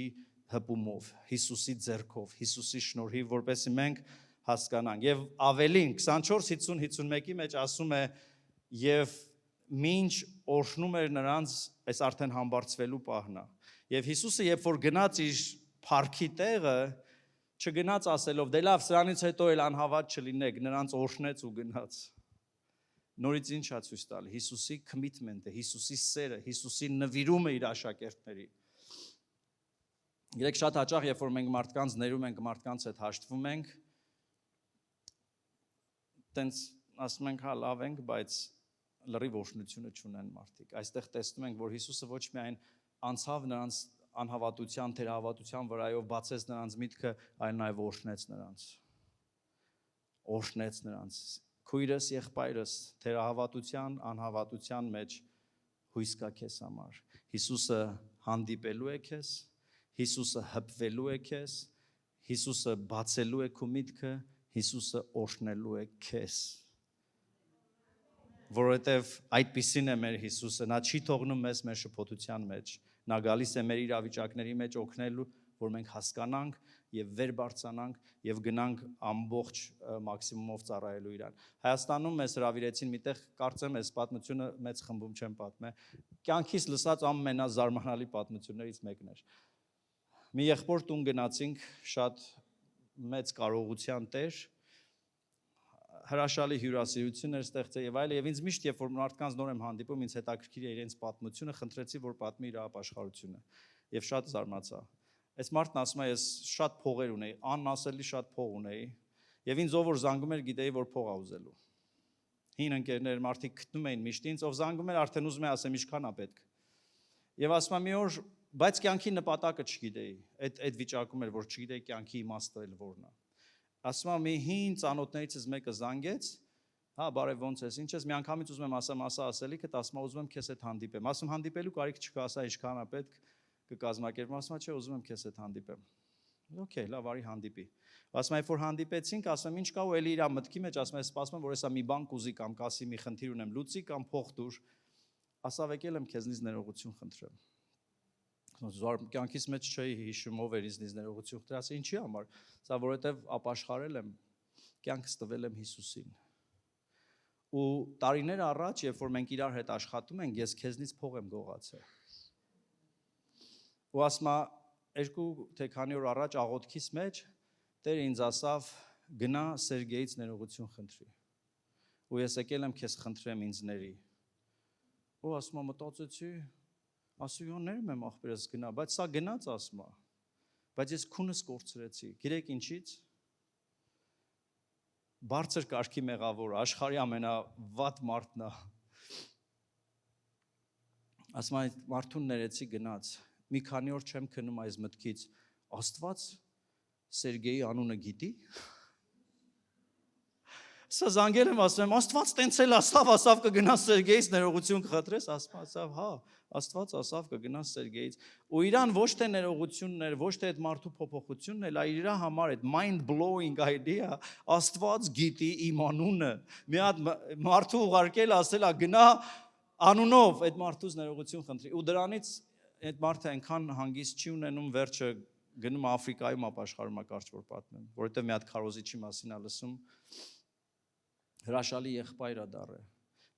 հպումով, Հիսուսի ձեռքով, Հիսուսի շնորհիվ, որպեսզի մենք հասկանանք։ Եվ ավելին 24:50-51-ի մեջ ասում է եւ մինչ օրհնում էր նրանց, այս արդեն համբարձվելու պահն է։ Եվ Հիսուսը երբ որ գնաց իր փառքի տեղը, չգնաց ասելով, դե լավ, սրանից հետո էլ անհավատ չլինեք, նրանց օրհնեց ու գնաց։ Նորից ինչ է ցույց տալի, Հիսուսի commitment-ը, Հիսուսի սերը, Հիսուսի նվիրումը իր աշակերտների։ Գիտեք, շատ հաճախ, երբ որ մենք մարդկանց ներում ենք, մարդկանց հետ հաշտվում ենք, տենց ասում ենք, հա, լավ ենք, բայց լրիվ օրհնությունը չունեն մարդիկ։ Այստեղ տեսնում ենք, որ Հիսուսը ոչ միայն անցավ նրանց անհավատության, թերահավատության վրայով բացեց նրանց միտքը, այլ նաև օրհնեց նրանց։ Օրհնեց նրանց։ Քույրս, եղբայրս, թերահավատության, անհավատության մեջ հույս կա քեզ համար։ Հիսուսը հանդիպելու է քեզ, Հիսուսը հպվելու է քեզ, Հիսուսը բացելու է քո միտքը, Հիսուսը օրհնելու է քեզ։ Որովհետև այդպիսին է մեր Հիսուսը, նա չի թողնում մեզ մեր շփոթության մեջ, նա գալիս է մեր իրավիճակների մեջ օգնելու, որ մենք հասկանանք եւ վեր բարձրանանք եւ գնանք ամբողջ մաքսիմումով ծառայելու իրան։ Հայաստանում մեզ հրավիրեցին միտեղ, կարծեմ այս պատմությունը մեծ խմբում չեմ պատմել, կյանքից լսած ամենազարմանալի պատմություններից մեկն էր։ Մի եղբոր տուն գնացինք, շատ մեծ կարողության տեր, հրաշալի հյուրասիրություն էր ստեղծել եւ այլն, եւ ինձ միշտ երբ որ մարդկանց նոր եմ հանդիպում, ինձ հետաքրքիր է իրենց պատմությունը, խնդրեցի որ պատմի իր ապաշխարությունը եւ շատ զարմացա։ Այս մարդն ասում է, ես շատ փողեր ունեի, անասելի շատ փող ունեի եւ ինձ ով որ զանգում էր, գիտեի որ փող ա ուզելու։ Հին ընկերներ, մարդիկ գտնում էին միշտ ինձ, ով զանգում էր, արդեն ուզում է ասեմ ինչքան է պետք։ Եվ ասում եմ մի օր, բայց կյանքի նպատակը չգիտեի։ Այդ վիճակում էր, որ չգիտեի կյանքի իմաստը որն է։ Ասում եմ մի հին ծանոթներիցս մեկը զանգեց, հա, բարև ոնց ես, ինչ ես, մի անգամից ուզում եմ ասեմ, ասա ասելիքդ, ասում եմ ուզում եմ քեզ հետ հանդիպեմ։ Ասում հանդիպելու կարիք չկա, ասա ինչքան է պետք կկազմակերպեմ, ասում չէ, ուզում եմ քեզ հետ հանդիպեմ։ Okay, լավ, արի հանդիպի։ Ասում երբ որ հանդիպեցինք, ասում ինչ կա ու էլի իր մտքի մեջ ասում ես սպասում եմ, որ հեսա մի բան կուզի կամ կասի մի խնդիր ունեմ, լուծի կամ փող տուր։ Ասավ եկել եմ քեզնից ներողություն խնդրեմ։ Կյանքիս մեջ չէի հիշում ով էր ինձնից ներողություն խնդրել, ասա ինչի համար։ Սա որովհետև ապաշխարել եմ, կյանքս տվել եմ Հիսուսին։ Ու տարիներ առաջ, երբ որ մենք իրար հետ աշխատում ենք, ես քեզնից փող եմ գողացել։ Ու ասма 2 թե քանի օր առաջ աղոթքիս մեջ Տերը ինձ ասավ գնա Սերգեյից ներողություն խնդրի։ Ու ես եկել եմ քեզ խնդրեմ ինձ ների։ Ու ասում եմ մտածեցի, ասում եմ ներում եմ ախպերս գնա, բայց սա գնաց ասում եմ։ Բայց ես քունս կորցրեցի։ Գիտեք ինչից։ Բարձր կարգի մեղավոր, աշխարհի ամենավատ մարդն է։ Ասում եմ մարդուն ներեցի գնաց։ մի քանի օր չեմ քնում այս մտքից, Աստված Սերգեյի անունը գիտի։ Սա զանգել եմ ասում եմ, Աստված տենցել ասավ կգնաս Սերգեյից ներողություն կխնդրես, ասավ, հա, Աստված ասավ կգնաս Սերգեյից։ Ու իրան ոչ թե ներողությունն էր, ոչ թե այդ մարդու փոփոխությունն էր, այլ իր համար այդ mind blowing idea, Աստված գիտի իմ անունը։ Մի հատ մարդու ուղարկել ասել, գնա անունով այդ մարդուց ներողություն խնդրի։ Ու դրանից այդ մարդը այնքան հանգիստ չի ունենում, վերջը գնում Աֆրիկայում ապաշխարում է կարճ որ պատմեմ, որովհետև մի հատ քարոզիչի մասին է լսում, հրաշալի եղբայր է դառը,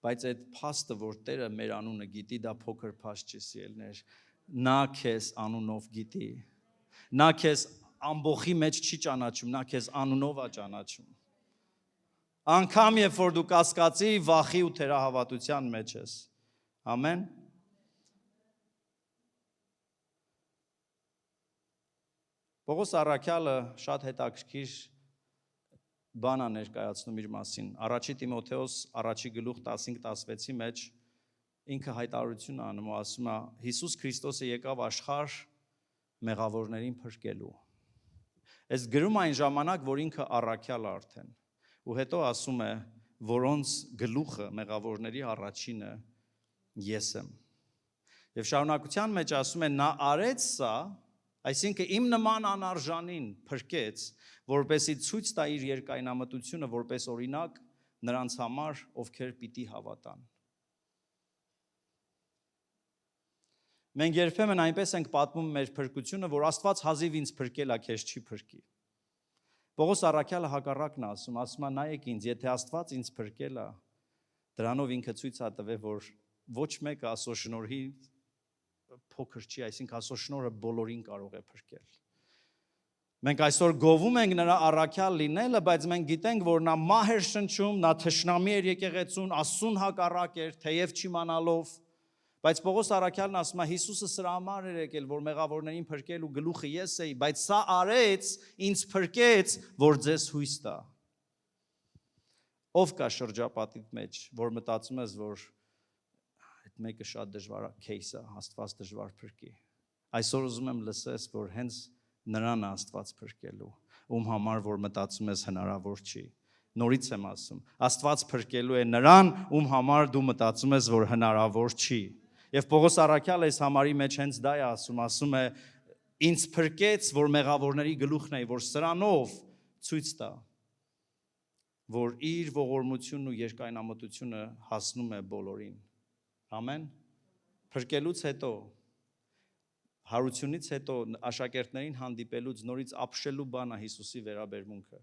բայց այդ փաստը, որ Տերը մեր անունը գիտի, դա փոքր փաստ չի սիրելներ, նա քեզ անունով գիտի, նա քեզ ամբողի մեջ չի ճանաչում, նա քեզ անունով է ճանաչում, անգամ երբ որ դու կասկածի, վախի ու թերահավատության մեջ ես, ամեն։ Պողոս առաքյալը շատ հետաքրքիր բան է ներկայացնում իր մասին։ Առաջի Տիմոթեոս առաջի գլուխ 15-16-ի մեջ ինքը հայտարարություն անում ու ասում է. Հիսուս Քրիստոսը եկավ աշխարհ մեղավորներին փրկելու։ Այս գրում այն ժամանակ, որ ինքը առաքյալ է արդեն։ Ու հետո ասում է, որոնց գլուխը մեղավորների առաջինը ես եմ։ Եվ շարունակության մեջ ասում է նա արեց սա, այսինքն իմ նման անարժանին փրկեց, որպեսզի ցույց տա իր երկայնամտությունը որպես օրինակ նրանց համար, ովքեր պիտի հավատան։ Մենք երբեմն այնպես ենք պատմում մեր փրկությունը, որ Աստված հազիվ ինձ փրկել է, քեզ չի փրկի։ Պողոս առաքյալը հակառակն է ասում, նայեք ինձ, եթե Աստված ինձ փրկել է, դրանով ինքը ցույց է տվել, որ ոչ մեկը Աստծո շնորհի փոքր չի, այսինքն Աստծո շնորհը բոլորին կարող է փրկել։ Մենք այսօր գովում ենք նրա առաքյալ լինելը, բայց մենք գիտենք, որ նա մահ էր շնչում, նա թշնամի էր եկեղեցուն, Աստծուն հակառակ էր, թեև չիմանալով, բայց Պողոս առաքյալն ասում է, Հիսուսը սրա համար էր եկել, որ մեղավորներին փրկել ու գլուխը ես էի, բայց սա արեց, ինձ փրկեց, որ ձեզ հույս տա։ Ով կա շրջապատիդ մեջ, որ մտածում ես, որ այդ մեկը շատ դժվար кейս է, Աստված դժվար փրկի։ Այսօր ուզում եմ լսես, որ հենց նրան է Աստված փրկելու, ում համար որ մտածում ես հնարավոր չի։ Նորից եմ ասում, Աստված փրկելու է նրան, ում համար դու մտածում ես, որ հնարավոր չի։ Եվ Պողոս առաքյալը այս համարի մեջ հենց դա է ասում է ինձ փրկեց, որ մեղավորների գլուխն է, որ սրանով ցույց տա, որ իր ողորմությունն ու երկայնամտությունը հասնում է բոլորին։ Ամեն։ Փրկելուց հետո հարությունից հետո աշակերտներին հանդիպելուց նորից ապշելու բան է Հիսուսի վերաբերմունքը։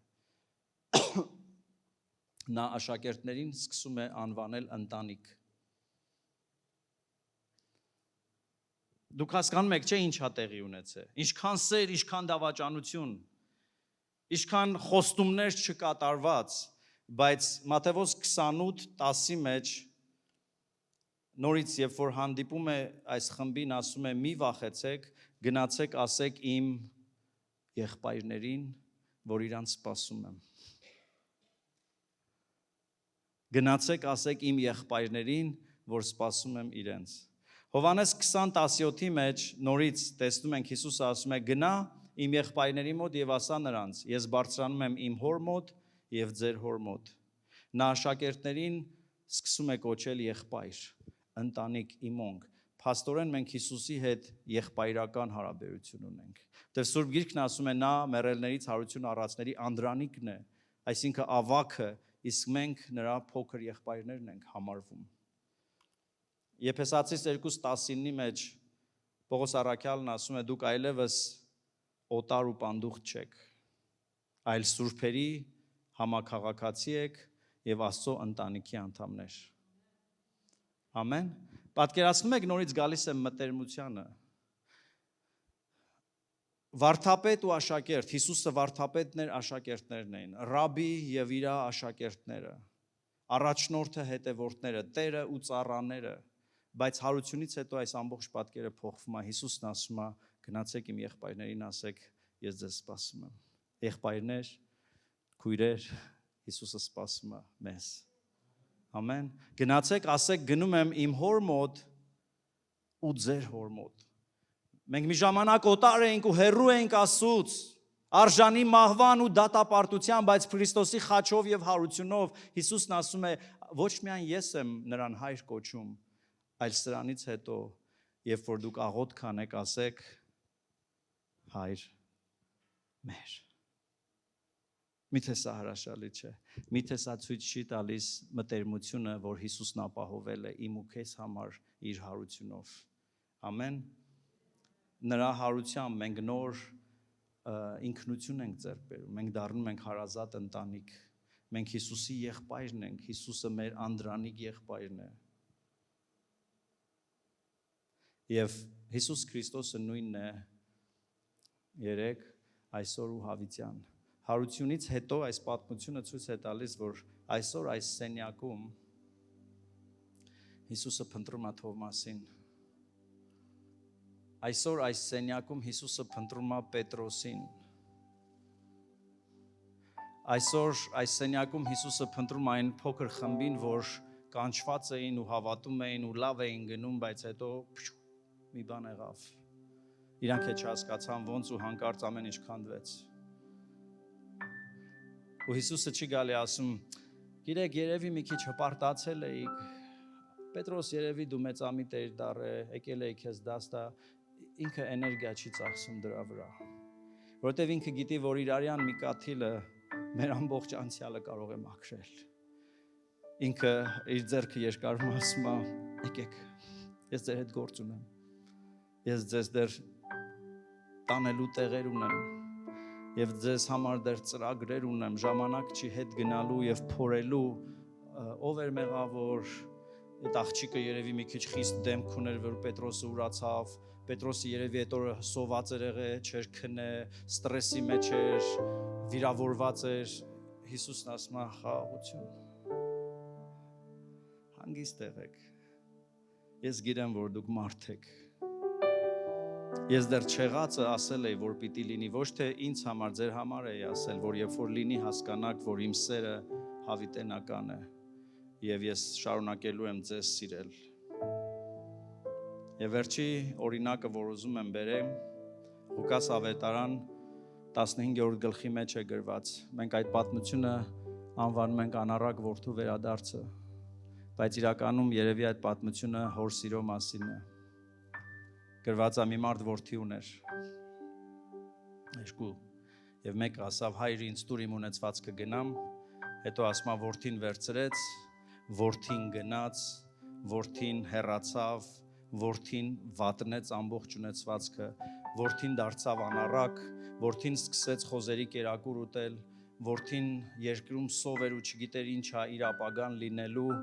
Նա աշակերտներին սկսում է անվանել ընտանիք։ Դուք հասկանում եք, չէ՞ ինչ է տեղի ունեցել։ Ինչքան սեր, ինչքան դավաճանություն, ինչքան խոստումներ չկատարված, բայց Մատթեոս 28:10-ի մեջ նորից երբ որ հանդիպում է այս խմբին, ասում է մի վախեցեք, գնացեք ասեք իմ եղբայրներին, որ իրանց սպասում եմ։ Գնացեք ասեք իմ եղբայրներին, որ սպասում եմ իրենց։ Հովհաննես 20:17-ի մեջ նորից տեսնում ենք Հիսուսը ասում է գնա իմ եղբայրների մոտ եւ ասա նրանց, ես բարձրանում եմ իմ հոր մոտ եւ ձեր հոր մոտ։ Նա աշակերտներին սկսում է կոչել եղբայր, ընտանիք, իմոնք։ Փաստորեն մենք Հիսուսի հետ եղբայրական հարաբերություն ունենք։ Դեռ Սուրբ Գիրքն ասում է նա մեռելներից հարություն առածների անդրանիկն է, այսինքն ավագը, իսկ մենք նրա փոքր եղբայրներն ենք համարվում։ Եփեսացիս 2:19-ի մեջ Պողոս առաքյալն ասում է դուք այլևս օտար ու պանդուխտ չեք, այլ սուրբերի համաքաղաքացի եք եւ Աստծո ընտանիքի անդամներ։ Ամեն։ Պատկերացնում եք նորից գալիս եմ մտերմությանը։ Վարդապետ ու աշակերտ, Հիսուսը վարդապետներ, աշակերտներն էին, ռաբի եւ իր աշակերտները, առաջնորդը, հետևորդները, տերը ու ծառաները, բայց հարությունից հետո այս ամբողջ պատկերը փոխվում է։ Հիսուսն ասում է գնացեք իմ եղբայրներին ասեք ես ձեզ սպասում եմ։ Եղբայրներ, քույրեր, Հիսուսը սպասում է մեզ։ Ամեն։ Գնացեք ասեք գնում եմ իմ հոր մոտ ու ձեր հոր մոտ։ Մենք մի ժամանակ օտար էինք ու հեռու էինք Աստծուց, արժանի մահվան ու դատապարտության, բայց Քրիստոսի խաչով եւ հարությունով Հիսուսն ասում է, ոչ միայն ես եմ նրան հայր կոչում, այլ սրանից հետո, երբ որ դուք աղոթք անեք, ասեք հայր մեր։ Միթե սա հրաշալի չէ, միթե սա ցույց չի տալիս մտերմությունը, որ Հիսուսն ապահովել է իմ ու քեզ համար իր հարությունով։ Ամեն։ Նրա հարությամբ մենք նոր ինքնություն ենք ձեռք բերում, մենք դառնում ենք հարազատ ընտանիք, մենք Հիսուսի եղբայրն ենք, Հիսուսը մեր անդրանիկ եղբայրն է։ Եվ Հիսուս Քրիստոսը նույնն է երեկ, այսօր ու հավիտյան։ Հարությունից հետո այս պատմությունը ցույց է տալիս, որ այսօր այս սենյակում Հիսուսը փնտրում է Թովմասին։ Այսօր այս սենյակում Հիսուսը փնտրում է Պետրոսին։ Այսօր այս սենյակում Հիսուսը փնտրում այն փոքր խմբին, որ կանչված էին ու հավատում էին ու լավ էին գնում, բայց հետո մի բան եղավ։ Իրանք էլ չհասկացան ոնց ու հանկարծ ամեն ինչ քանդվեց։ Ու Հիսուսը չի գալի ասում, գիտեք, երևի մի քիչ հպարտացել էիք, Պետրոս երևի դու մեծամիտ էիր դառը, եկել էի քեզ դաստա, ինքը էներգիա չի ծախսում դրա վրա, որովհետև ինքը գիտի, որ իր արյան մի կաթիլը մեր ամբողջ անցյալը կարող է մաքրել։ Ինքը իր ձեռքը երկարում ասում է, եկեք, ես ձեր հետ գործ ունեմ, ես ձեզ դեռ տանելու տեղեր ունեմ, եւ ձեզ համար դեռ ծրագրեր ունեմ, ժամանակ չի հետ գնալու եւ փորելու, ով էր մեղավոր, այդ աղջիկը երևի մի քիչ խիստ դեմք ուներ, որ Պետրոսը ուրացավ, Պետրոսը երևի այդ օրը սոված էր եղել, չէր քնե, ստրեսի մեջ էր, վիրավորված էր, Հիսուսն ասում է խաղաղություն, հանգիստ եղեք, ես գիտեմ, որ դուք մարդ եք, ես դեռ չեղածը ասել էի, որ պիտի լինի, ոչ թե ինձ համար, ձեր համար էի ասել, որ երբ որ լինի հասկանաք, որ իմ սերը հավիտենական է եւ ես շարունակելու եմ ձեզ սիրել։ Եվ վերջի օրինակը, որ ուզում եմ բերեմ, Ղուկաս ավետարան 15-րդ գլխի մեջ է գրված։ Մենք այդ պատմությունը անվանում ենք անառակ որդու վերադարձը, բայց իրականում երևի այդ պատմությունը հոր սիրո մասին է։ Գրված է մի մարդ որդի ուներ, երկու, եւ մեկը ասավ հայր ինձ տուր իմ ունեցվածքը գնամ, հետո ասում է որդին վերցրեց, որդին գնաց, որդին հեռացավ, որդին վատնեց ամբողջ ունեցվածքը, որդին դարձավ անառակ, որդին սկսեց խոզերի կերակուր ուտել, որդին երկրում սով էր ու չգիտեր ինչ է իր ապագան լինելու,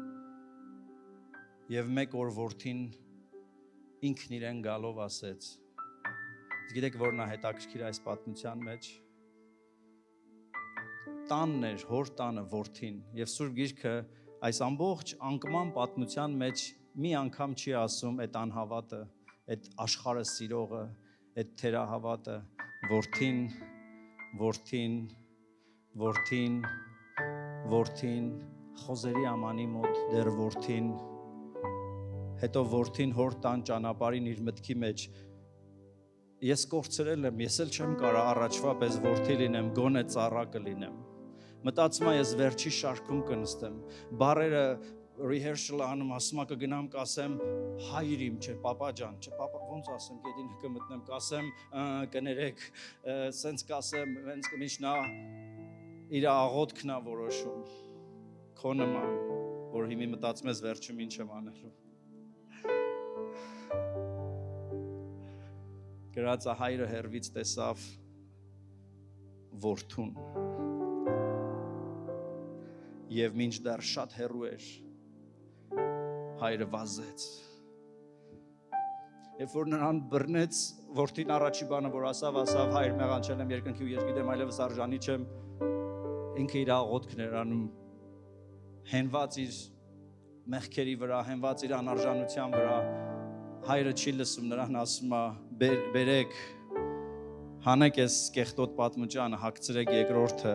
եւ մեկ օր որդին ինքն իրեն գալով ասեց, գիտեք որն է հետաքրքիր այս պատմության մեջ, տանն էր, հոր տանը որդին, եւ Սուրբ Գիրքը այս ամբողջ անկման պատմության մեջ մի անգամ չի ասում այդ անհավատը, այդ աշխարհը սիրողը, այդ թերահավատը, որդին, խոզերի ամանի մոտ դեռ որդին, հետո որդին հոր տան ճանապարհին իր մտքի մեջ ես կորցրել եմ, ես էլ չեմ կարող առաջվա պես որդի լինեմ, գոնե ծառա կլինեմ։ Մտածում եմ ես վերջի շարքում կնստեմ։ Բառերը rehearsal անում, ասում եմ կգնամ կասեմ հայր իմ, չէ, պապա ջան, չէ, պապա ոնց ասեմ, գետին կմտնեմ, կասեմ կներեք, սենց կասեմ, հենց միշտ նա իր աղոթքն է որոշում։ Քո նման, որ հիմի մտածում ես վերջում ինչ եմ անելու։ Գրածը հայրը հերվից տեսավ որդուն եւ մինչդեռ շատ հեռու էր հայրը վազեց երբ որ նրան բռնեց որդին առաջի բանը որ ասավ հայր մեղանչել եմ երկնքի ու ես գիտեմ այլևս արժանի չեմ ինքը իր աղոթքն էր անում հենված իր մեղքերի վրա հենված իր անարժանության վրա հայրը չի լսում նրան ասում է բերեք հանեք ես կեղտոտ պատմուճանը հագցրեք երկրորդը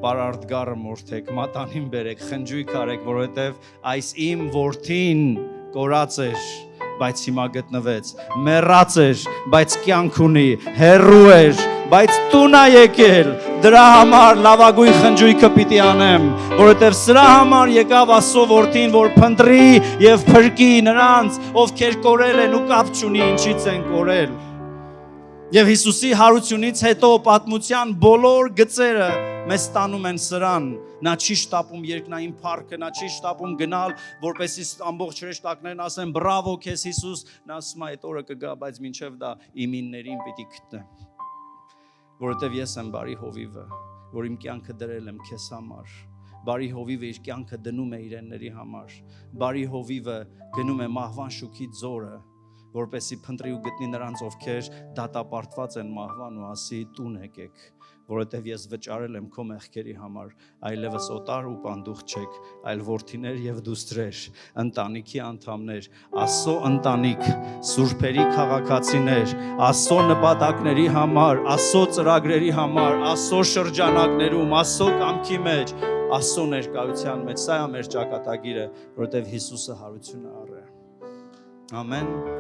պարարտգարը մորթեք մատանին բերեք խնջույք արեք որովհետև այս իմ որդին կորած էր բայց հիմա գտնվեց, մեռած էր, բայց կյանք ունի, հեռու էր, բայց տուն է եկել, դրա համար լավագույն խնջույքը պիտի անեմ, որովհետև սրա համար եկավ Աստծո որդին, որ փնտրի եւ փրկի նրանց, ովքեր կորել են ու կապ չունի ինչից են կորել։ Եվ Հիսուսի հարությունից հետո պատմության բոլոր գծերը մեզ տանում են սրան, նա չի շտապում երկնային փառքը, նա չի շտապում գնալ, որպեսզի ամբողջ հրեշտակներն ասեն բրավո քեզ Հիսուս, նա ասում է այդ օրը կգա, բայց մինչև դա իմիններին պիտի գտնեմ, որովհետև ես եմ բարի հովիվը, որ իմ կյանքը դրել եմ քեզ համար, բարի հովիվը իր կյանքը դնում է իրենների համար, բարի հովիվը գնում է մահվան շուքի ձորը, որպեսի փնտրի ու գտնի նրանց, ովքեր դատապարտված են մահվան ու ասի տուն եկեք, որովհետև ես վճարել եմ քո մեղքերի համար, այլևս օտար ու պանդուխ չեք, այլ որդիներ եւ դուստրեր, ընտանիքի անդամներ, Աստծո ընտանիք, սուրբերի քաղաքացիներ, Աստծո նպատակների համար, Աստծո ծրագրերի համար, Աստծո շրջանակներում, Աստծո կամքի մեջ, Աստծո ներկայության մեջ, սա է մեր ճակատագիրը, որովհետև Հիսուսը հարություն է առել։ Ամեն